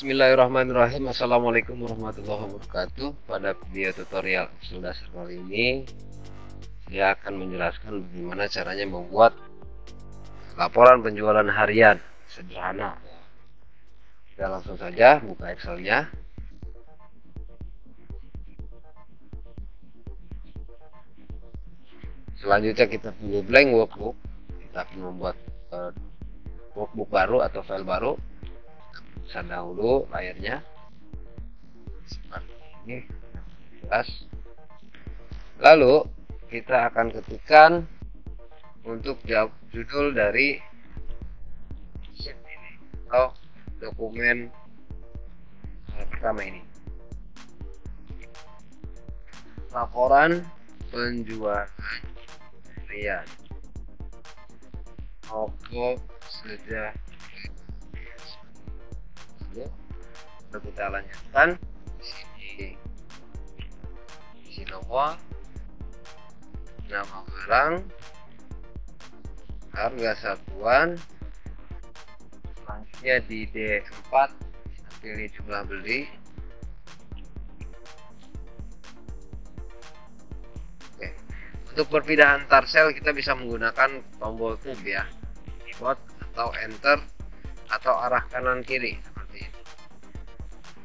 Bismillahirrahmanirrahim. Assalamualaikum warahmatullahi wabarakatuh. Pada video tutorial Excel dasar kali ini, saya akan menjelaskan bagaimana caranya membuat laporan penjualan harian sederhana. Kita langsung saja buka Excelnya. Selanjutnya kita pilih blank workbook. Kita akan membuat workbook baru atau file baru. Kita dahulu layarnya seperti ini, jelas. Lalu kita akan ketikkan untuk judul dari sheet ini atau dokumen pertama ini, laporan penjualan harian toko sejak kita lanjutkan. Isi nomor, nama barang, harga satuan. Selanjutnya di D4 kita pilih jumlah beli. Oke. Untuk perpindahan antar sel kita bisa menggunakan tombol tab ya, keyboard atau enter atau arah kanan kiri seperti ini.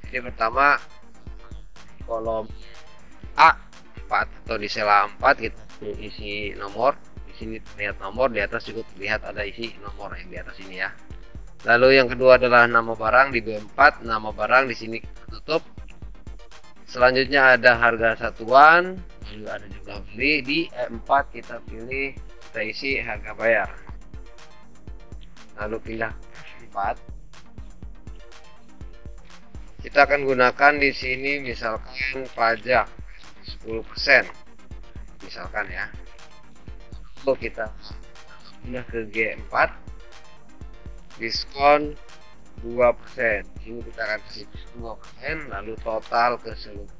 Jadi pertama kolom A4 atau di sel A4 kita isi nomor. Di sini terlihat nomor, di atas juga terlihat ada isi nomor yang di atas ini ya. Lalu yang kedua adalah nama barang di B4, nama barang di sini kita tutup. Selanjutnya ada harga satuan, lalu ada jumlah beli. Di E4 kita pilih, kita isi harga bayar. Lalu pindah ke 4. Kita akan gunakan di sini misalkan pajak 10%, misalkan ya. Lalu kita pindah ke G4, diskon 2%. Ini kita akan kasih 2%, lalu total ke seluruh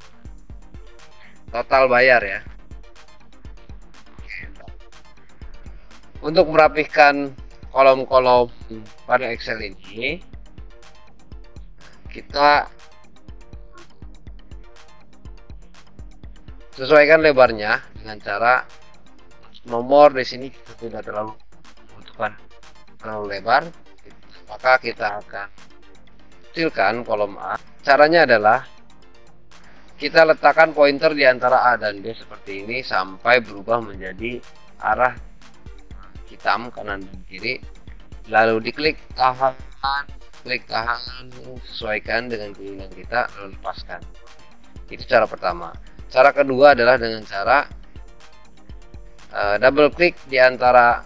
total bayar ya. Untuk merapihkan kolom-kolom pada Excel ini, kita sesuaikan lebarnya dengan cara nomor di sini kita tidak terlalu membutuhkan terlalu lebar, maka kita akan kecilkan kolom A. Caranya adalah kita letakkan pointer di antara A dan B seperti ini sampai berubah menjadi arah hitam kanan dan kiri, lalu diklik tahan, klik tahan, sesuaikan dengan keinginan kita, lalu lepaskan. Itu cara pertama. Cara kedua adalah dengan cara double klik di antara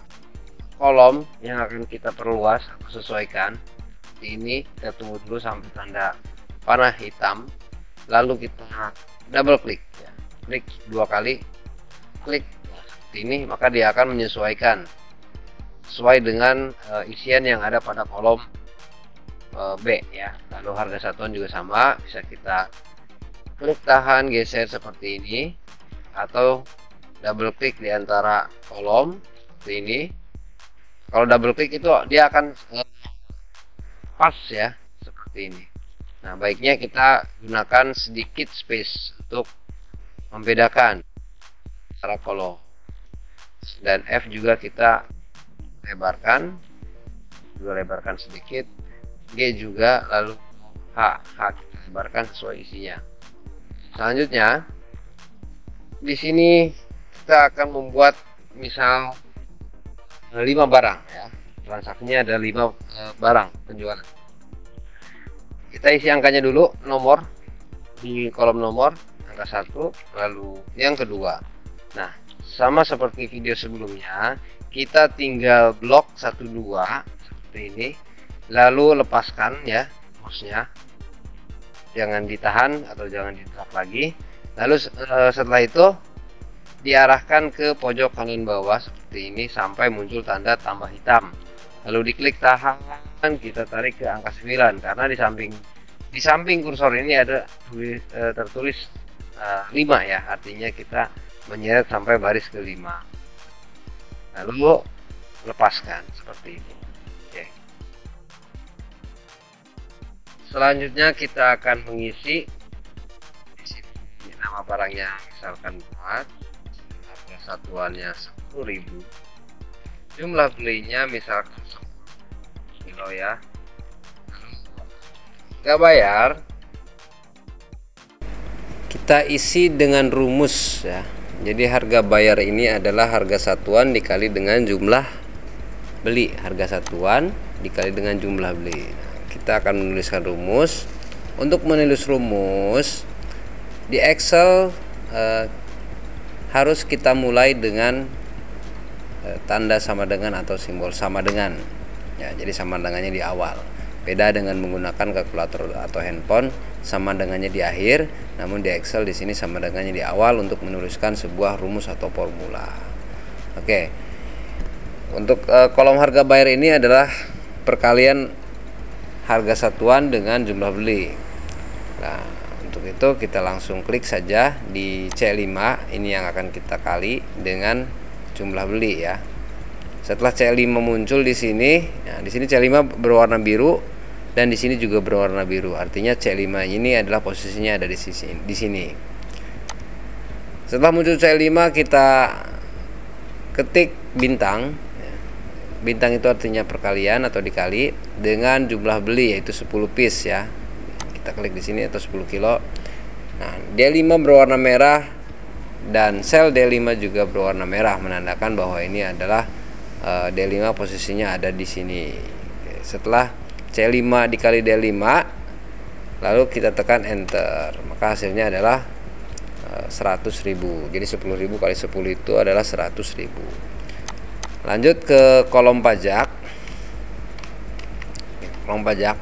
kolom yang akan kita perluas atau sesuaikan. Ini kita tunggu dulu sampai tanda panah hitam, lalu kita double klik ya. Klik 2 kali, klik seperti ini, maka dia akan menyesuaikan sesuai dengan isian yang ada pada kolom B ya. Lalu harga satuan juga sama, bisa kita klik tahan, geser seperti ini, atau double klik di antara kolom seperti ini. Kalau double klik itu dia akan pas ya, seperti ini. Nah, baiknya kita gunakan sedikit space untuk membedakan antara kolom. Dan F juga kita lebarkan, sedikit. G juga, lalu H kita lebarkan sesuai isinya. Selanjutnya di sini kita akan membuat misal 5 barang ya. Transaksinya ada 5 barang penjualan. Kita isi angkanya dulu, nomor di kolom nomor, angka 1, lalu yang kedua. Nah, sama seperti video sebelumnya, kita tinggal blok 1 2 seperti ini. Lalu lepaskan ya mouse-nya, jangan ditahan atau jangan ditekan lagi. Lalu setelah itu diarahkan ke pojok kanan bawah seperti ini sampai muncul tanda tambah hitam. Lalu diklik tahan, kita tarik ke angka 9 karena di samping kursor ini ada tertulis 5 ya, artinya kita menyeret sampai baris ke-5. Lalu lepaskan seperti ini. Oke. Selanjutnya kita akan mengisi di sini nama barangnya, misalkan berat, harga satuannya 10.000, jumlah belinya misalkan 10 kilo ya. Nggak bayar, kita isi dengan rumus ya. Jadi harga bayar ini adalah harga satuan dikali dengan jumlah beli. Harga satuan dikali dengan jumlah beli. Kita akan menuliskan rumus. Untuk menulis rumus di Excel harus kita mulai dengan tanda sama dengan atau simbol sama dengan ya. Jadi sama dengannya di awal. Beda dengan menggunakan kalkulator atau handphone, sama dengannya di akhir. Namun di Excel di sini sama dengannya di awal untuk menuliskan sebuah rumus atau formula. Oke. Untuk kolom harga bayar ini adalah perkalian harga satuan dengan jumlah beli. Nah, untuk itu kita langsung klik saja di C5, ini yang akan kita kali dengan jumlah beli ya. Setelah C5 muncul di sini, nah di sini C5 berwarna biru dan di sini juga berwarna biru. Artinya C5 ini adalah posisinya ada di sini. Setelah muncul C5 kita ketik bintang. Bintang itu artinya perkalian atau dikali dengan jumlah beli, yaitu 10 piece ya. Kita klik di sini atau 10 kilo. Nah, D5 berwarna merah dan sel D5 juga berwarna merah, menandakan bahwa ini adalah D5 posisinya ada di sini. Setelah C5 dikali D5, lalu kita tekan enter, maka hasilnya adalah 100.000. Jadi 10.000 kali 10 itu adalah 100.000. Lanjut ke kolom pajak. Kolom pajak.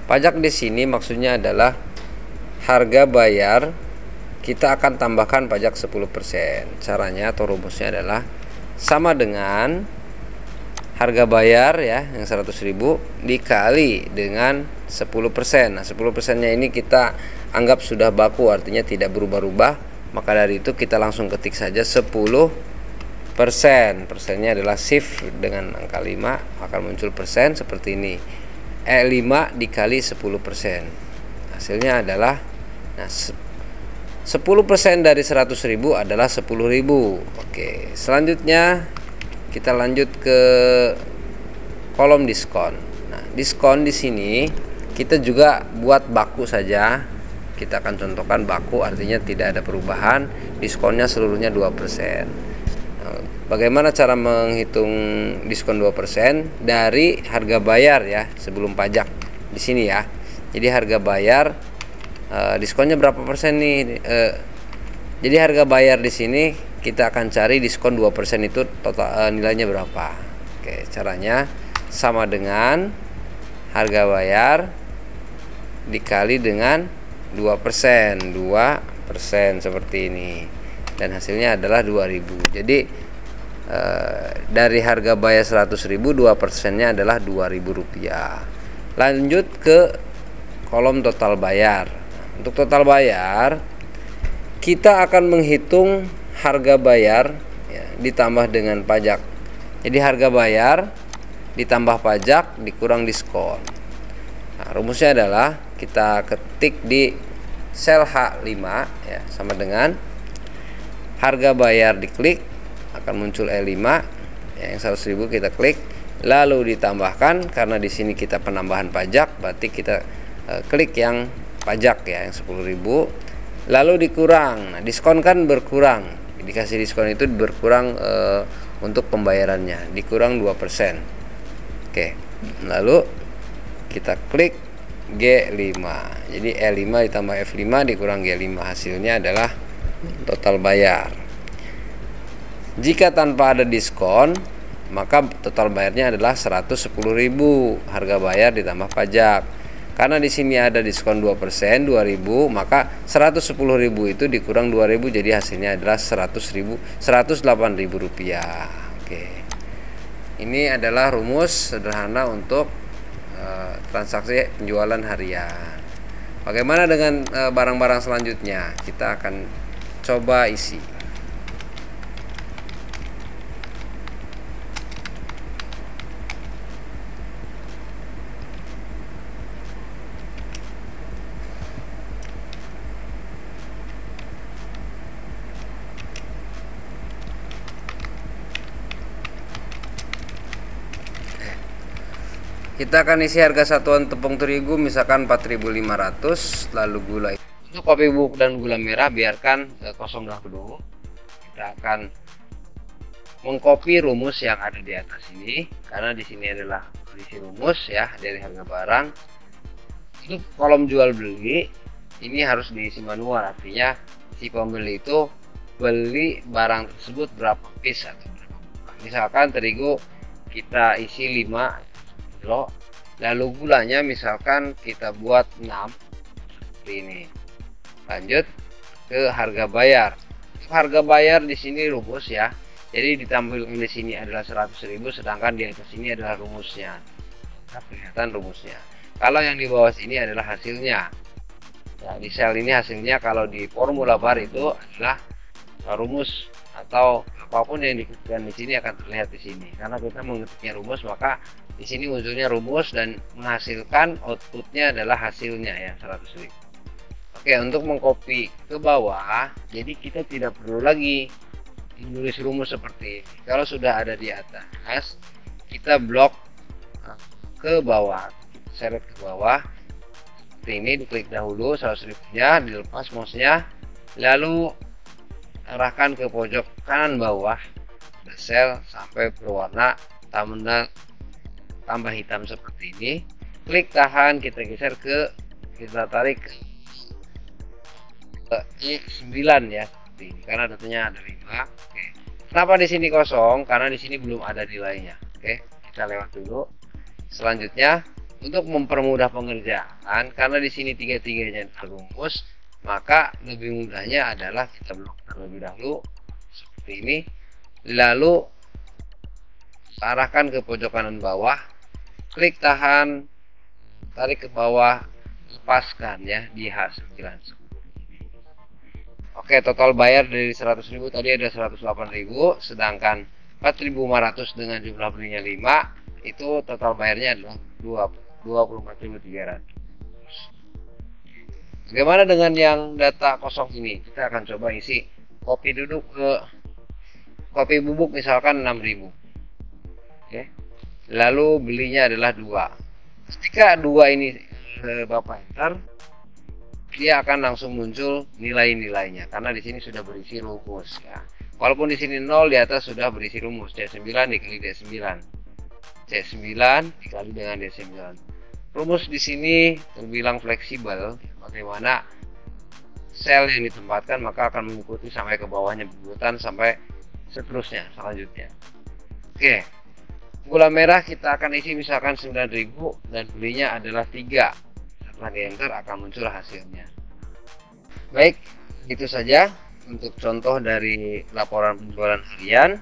Pajak di sini maksudnya adalah harga bayar, kita akan tambahkan pajak 10%. Caranya atau rumusnya adalah sama dengan harga bayar ya yang 100.000 dikali dengan 10%. Nah, 10%-nya ini kita anggap sudah baku, artinya tidak berubah-ubah. Maka dari itu kita langsung ketik saja 10%. Persennya adalah shift dengan angka 5, akan muncul persen seperti ini. E5 dikali 10%. Hasilnya adalah, nah 10% dari 100.000 adalah 10.000. Oke, selanjutnya kita lanjut ke kolom diskon. Nah, diskon di sini kita juga buat baku saja. Kita akan contohkan baku, artinya tidak ada perubahan. Diskonnya seluruhnya 2%. Bagaimana cara menghitung diskon 2% dari harga bayar ya sebelum pajak di sini ya. Jadi harga bayar diskonnya berapa persen nih? Jadi harga bayar di sini kita akan cari diskon 2% itu total nilainya berapa. Oke, caranya sama dengan harga bayar dikali dengan 2%, 2% seperti ini. Dan hasilnya adalah 2.000. Jadi dari harga bayar 100.000, 2%-nya adalah Rp2.000. Lanjut ke kolom total bayar. Untuk total bayar kita akan menghitung harga bayar ya, ditambah dengan pajak. Jadi harga bayar ditambah pajak dikurang diskon. Nah, rumusnya adalah kita ketik di sel H5 ya, sama dengan harga bayar diklik, akan muncul E5 yang 100.000 kita klik, lalu ditambahkan, karena di sini kita penambahan pajak, berarti kita klik yang pajak ya yang 10.000, lalu dikurang. Nah, diskon kan berkurang, dikasih diskon itu berkurang untuk pembayarannya, dikurang 2%. Oke, lalu kita klik G5. Jadi E5 ditambah F5 dikurang G5, hasilnya adalah total bayar. Jika tanpa ada diskon, maka total bayarnya adalah 110.000 harga bayar ditambah pajak. Karena di sini ada diskon 2%, 2.000, maka 110.000 itu dikurang 2.000, jadi hasilnya adalah 108.000 rupiah. Oke. Ini adalah rumus sederhana untuk transaksi penjualan harian. Bagaimana dengan barang-barang selanjutnya? Kita akan coba isi. Kita akan isi harga satuan tepung terigu misalkan 4.500, lalu gula. Untuk kopi bubuk dan gula merah biarkan kosong dahulu. Kita akan mengcopy rumus yang ada di atas ini, karena di sini adalah berisi rumus ya dari harga barang. Untuk kolom jual beli ini harus diisi manual, artinya si pembeli itu beli barang tersebut berapa piece atau berapa. Misalkan terigu kita isi 5 kilo, lalu gulanya misalkan kita buat 6 seperti ini. Lanjut ke harga bayar. Harga bayar di sini rumus ya. Jadi ditampilkan di sini adalah 100.000, sedangkan di atas ini adalah rumusnya. Nah, kelihatan rumusnya. Kalau yang di bawah sini adalah hasilnya. Nah, di sel ini hasilnya, kalau di formula bar itu adalah rumus atau apapun yang diketikkan di sini akan terlihat di sini. Karena kita mengetiknya rumus, maka di sini munculnya rumus dan menghasilkan outputnya adalah hasilnya ya 100.000. Oke, untuk mengcopy ke bawah, jadi kita tidak perlu lagi menulis rumus seperti ini. Kalau sudah ada di atas, kita blok ke bawah, seret ke bawah seperti ini. Diklik dahulu 100.000-nya, dilepas mouse-nya, lalu arahkan ke pojok kanan bawah sel sampai berwarna thumbnail tambah hitam seperti ini. Klik tahan, kita geser kita tarik ke E9 ya, seperti ini, karena datanya ada 5. Oke. Kenapa di sini kosong? Karena di sini belum ada nilainya. Oke, kita lewat dulu. Selanjutnya, untuk mempermudah pengerjaan, karena di sini tiga-tiganya rumus, maka lebih mudahnya adalah kita blok terlebih dahulu seperti ini, lalu arahkan ke pojok kanan bawah, klik tahan, tarik ke bawah, lepaskan ya di H9. Oke, total bayar dari 100.000 tadi ada 108.000, sedangkan 4.500 dengan jumlah belinya 5, itu total bayarnya adalah 24.300. Bagaimana dengan yang data kosong ini? Kita akan coba isi kopi duduk ke kopi bubuk misalkan 6.000. Oke. Lalu belinya adalah 2. Ketika 2 ini Bapak enter, dia akan langsung muncul nilai-nilainya karena di sini sudah berisi rumus ya. Walaupun di sini 0, di atas sudah berisi rumus. C9 dikali D9. C9 dikali dengan D9. Rumus di sini terbilang fleksibel, bagaimana sel yang ditempatkan maka akan mengikuti sampai ke bawahnya bubutan sampai seterusnya selanjutnya. Oke, gula merah kita akan isi misalkan 9.000 dan belinya adalah 3. Setelah di enter akan muncul hasilnya. Baik, itu saja untuk contoh dari laporan penjualan harian.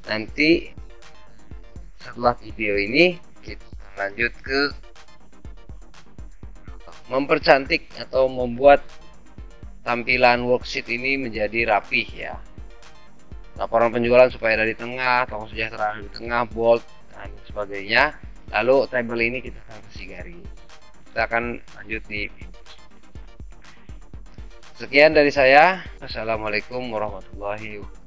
Nanti setelah video ini kita lanjut ke mempercantik atau membuat tampilan worksheet ini menjadi rapih ya. Laporan penjualan supaya ada di tengah, toko sejahtera di tengah, bold dan sebagainya. Lalu tabel ini kita akan kasih garis. Kita akan lanjut di video. Sekian dari saya. Assalamualaikum warahmatullahi wabarakatuh.